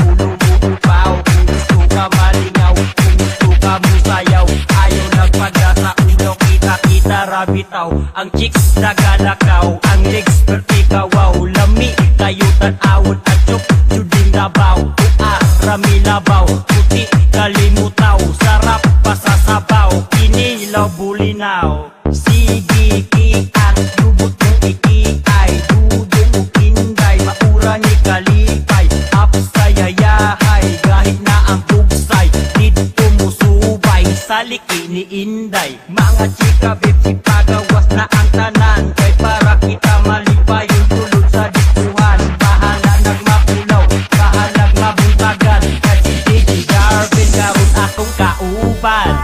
ulo mo upaw. Kung gusto ka malingaw, kung gusto ka musayaw, ayaw nagpadasa ulo, kita-kita rabitaw. Ang chicks nagalakaw, ang legs vertikawaw. Lami kayo tanawon at chok, juding labaw. Rami labaw, puti kalimutaw, sarap pasasabaw, kinilaw bulinaw. Sige kiat, lubot mong ikiay, dudong inday, maura ni kalipay, apsayayahay, kahit na ang tugsay, dito musubay, saliki ni inday. Mga chika bebsi pagawas na ang tanan, kay para kita malipay yung tulog sa diskuhan. Bahala nagmapulaw, bahala mabuntagan, kasi DJ Darvin karon akong kauban.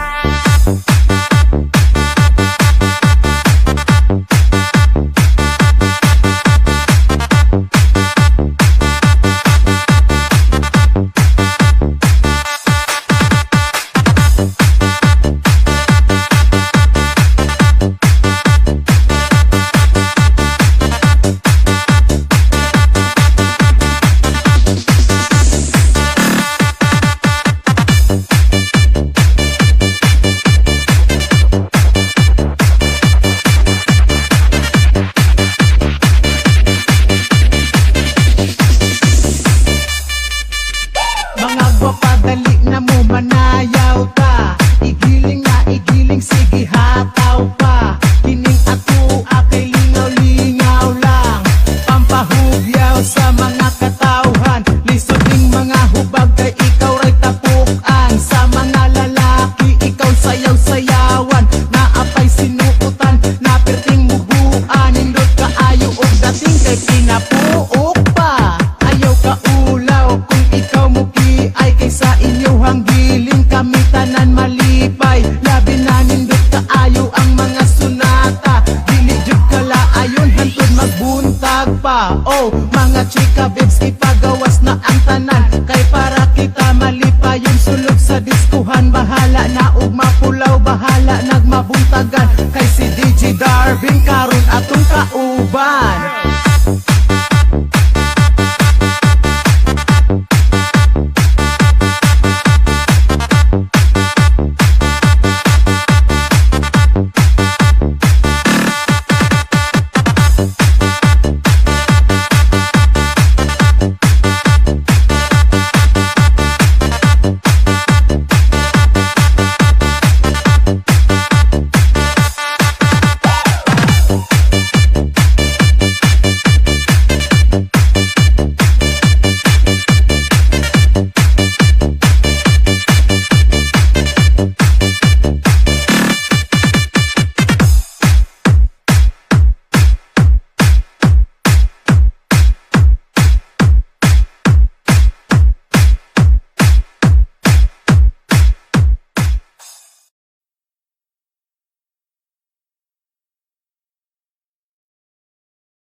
Padali na mo manayaw ta, igiling na igiling, sige hataw pa. Kining ato akay lingaw-lingaw lang, pampahugyaw sa mga katawhan. Lisod ning mga hubag kay ikaw ray tapukan. Sa mga lalaki ikaw sayaw-sayawan, naapay sinuutan, napirting mubuan. Nindot ka ayo og dating kay pinapuok pa. Ayaw ka ulaw kung ikaw muki ay kaysa inyuhang giling, kami tanan malipay. Labi na nindot kaayo ang mga sunata, dili jud kala ayon hantod magbuntag pa. Oh mga chika babes, ipagawas na ang tanan, kay para kita malipay yung sulog sa diskuhan. Bahala na og mapulaw, bahala nagmabuntagan,